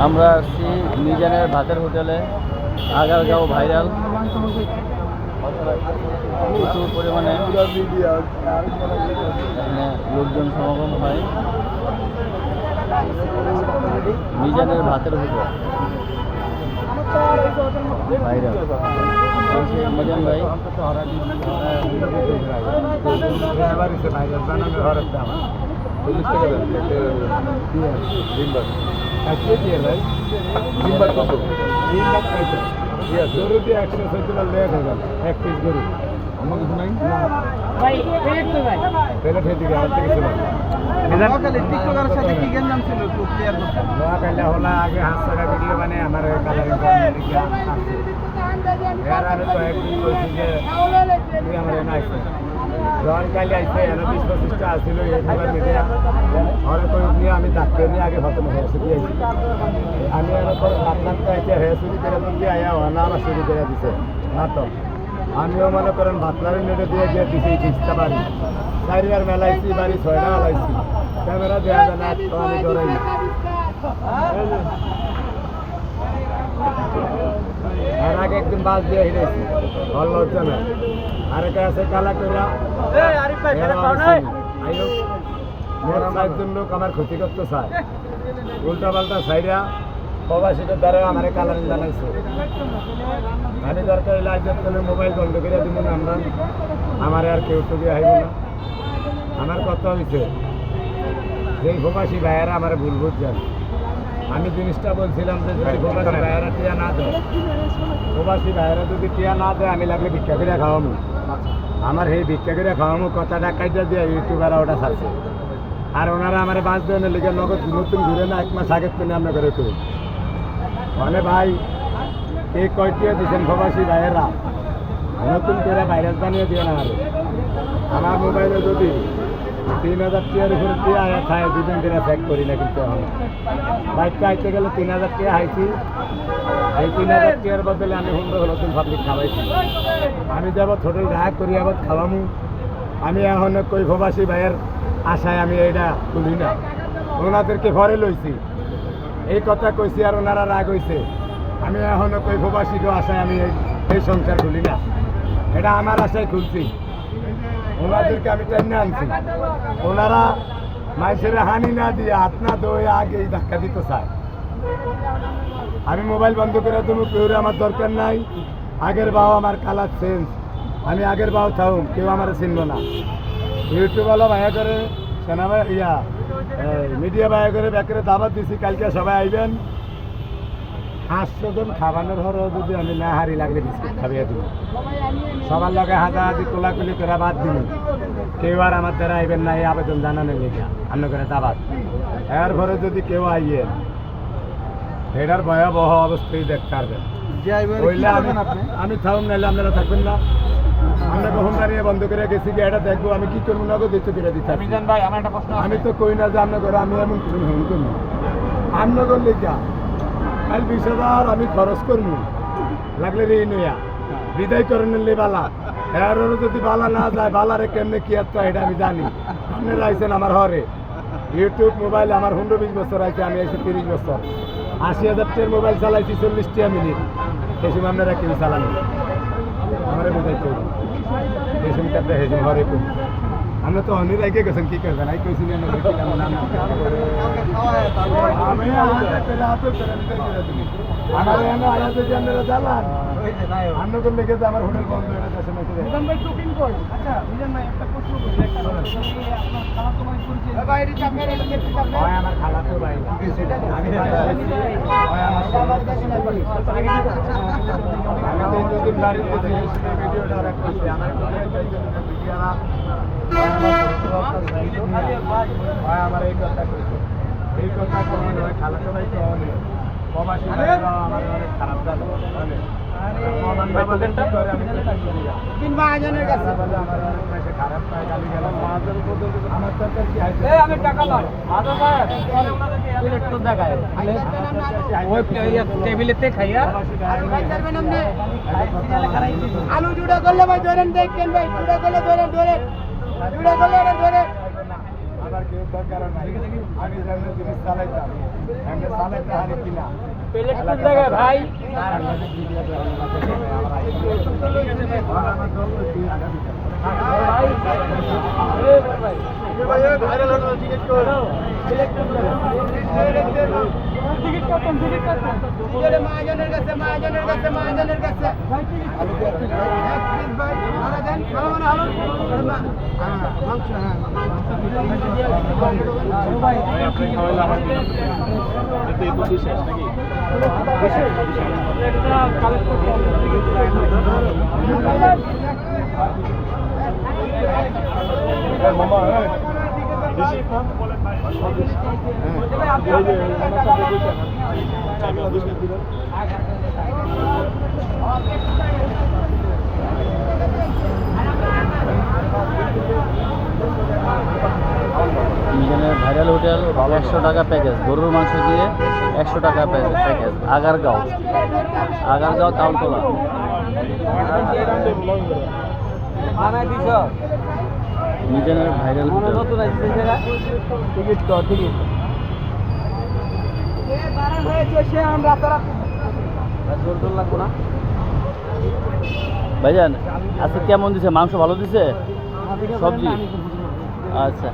আমরা আসছি মিজানের ভাতের হোটেলে। আগারগাঁও ভাইরাল, প্রচুর পরিমাণে এখানে লোকজন সমাগম হয়। মিজানের ভাতের হোটেল ভাইরাল। মিজান ভাই এক পিস গরু আমাকে শোনাই হলা আগে হাত ছাড়া ভিডিও মানে আমার কালারিং কয়েকদিন বলছি যে তুই আমার এনে আসছে যখন কালি আসছে এনে 20-25টা আসছিল ইউটিউবার মিডিয়া ঘরে কই নিয়ে আমি ডাক্তার নিয়ে আগে হতো না হেসে দিয়েছি আমি এরপর আপনার চাইছে হে শুরু করে দিয়ে আয়া না আমার শুরু করে দিছে নাটক আমিও মনে করেন ভাতলারি নেটে দিয়ে গিয়ে দিছি 20টা বাড়ি 4 মেলা আইছি বাড়ি 6টা লাইছি ক্যামেরা দেওয়া যায় না তো আমি ডরাই আর আগে একদিন বাস দিয়ে হিরেছি লজ্জা না আরেকটা আছে কালা কইরা মোট 4 জন লোক আমার ক্ষতি করতে চায় উল্টা পাল্টা সাইরা প্রবাসীদের দ্বারা আমার কালারিং জানাইছে আমি দরকার লাইজের তাহলে মোবাইল বন্ধ করে দিব না আমরা আমার আর কেউ তো দিয়ে হাইব না আমার কথা হয়েছে যেই প্রবাসী ভাইয়েরা আমার ভুল বুঝছেন আমি জিনিসটা বলছিলাম যে যদি প্রবাসী ভাইয়েরা টিয়া না দেয় প্রবাসী ভাইয়েরা যদি টিয়া না দেয় আমি লাগলে ভিক্ষা করে খাওয়ামু আমার সেই ভিক্ষা করে খাওয়ামু কথাটা কাইটা দিয়ে ইউটিউবাররা ওটা ছাড়ছে আর ওনারা আমার 5 দিনের লিগে নগদ নতুন ঘুরে না 1 মাস আগের থেকে আমরা করে করি মানে ভাই এই কয়টিও দিচ্ছেন প্রবাসী ভাইয়েরা নতুন করে ভাইরাস বানিয়ে দিয়ে না আরে আমার মোবাইলে যদি 3000 টাকার উপরে দিয়ে আয়া খায় 2 দিন ধরে চেক করি না কিন্তু এখন বাইকটা আইতে গেলে 3000 টাকা হাইছি এই 3000 টাকার বদলে আমি নতুন পাবলিক খাওয়াইছি আমি যাব হোটেল রাগ করি আবার খাওয়ামু আমি এখন কই প্রবাসী ভাইয়ের আশায় আমি এইটা তুলি না ওনাদেরকে ঘরে লইছি এই কথা কইছি আর ওনারা রাগ হইছে আমি এখনো কই প্রবাসীকে আশায় আমি এই সংসার খুলি না এটা আমার আশায় খুলছি ওনাদেরকে আমি টেনে আনছি ওনারা মানুষের হানি না দিয়ে হাত না দোয়ে আগে ধাক্কা দিতে চায় আমি মোবাইল বন্ধ করে দেবো কেউ আমার দরকার নাই আগের বাও আমার কালার চেঞ্জ আমি আগের বাও থাকুম কেউ আমার চিনব না ইউটিউবওয়ালা ভাইয়া করে সেনাবাই মিডিয়া ভাইয়া করে ব্যাকেরে দাবাত দিছি কালকে সবাই আইবেন 500 জন খাবানোর হরও যদি আমি না হারি লাগলে বিস্কুট খাবিয়ে দিব সবার লগে হাজাহাজি কোলাকুলি করে বাদ দিন কেউ আর আমার দ্বারা আইবেন না এই আবেদন জানানোর লেখা অন্য করে দাবাত এর পরে যদি কেউ আইয়েন এটার ভয়াবহ অবস্থায় দেখতে পারবেন আমি থাকুন নাহলে আপনারা থাকবেন না আমরা কখন নিয়ে বন্ধ করে গেছি যে এটা দেখবো আমি কি করবো না দিতে করে দিতে আমি তো কই না যে আপনার করে আমি এমন কিছু হেমন করবো আপনার করলে যা কাল 20,000 আমি খরচ করবো লাগলে রে নইয়া বিদায় করে নিলে বালা এরও যদি বালা না যায় বালারে কেমনে কি একটা এটা আমি জানি আপনারা আইসেন আমার হরে ইউটিউব মোবাইল আমার 15-20 বছর আছে আমি আইসি 30 বছর 80,000 টাকার মোবাইল চালাইছি 40 মিনিট সেই আপনারা কেউ চালান আমার বোঝাই করবো রেশন কার্ডটা হেসে ঘরে করি আমরা তো অনেক আগে গেছেন কি করবেন আই কইছিলেন আমার আয়াতে যে আপনারা চালান অন্য করলে গেছে আমার হোটেল বন্ধ হয়ে গেছে আমার খালা তো ভাই আমার এই কথা খালা তো ভাই তো অনেক প্রবাসী আমার অনেক খারাপ জানো আলু জুড়া করলে ভাই ধরেন দেখেন ভাই জুড়া করলে ধরেন ধরেন জুড়া করলে ধরেন কেউ তো কারণ নাই আমি যেমন জিনিস চালাইতাম এমনি চালাইতে হারি কিনা প্লেট কোন জায়গায় ভাই? মহাজনের কাছে মহাজনের কাছে মহাজনের কাছে মিজানের ভাইরাল হোটেল 100 টাকা প্যাকেজ, গরুর মাংস দিয়ে 100 টাকা প্যাকেজ। আগারগাঁও তালতলা। মিজানের ভাইরাল হোটেল। টিকিট তো টিকিট লাগবো না ভাইজান। আজকে কেমন দিছে? মাংস ভালো দিছে? সবজি আচ্ছা।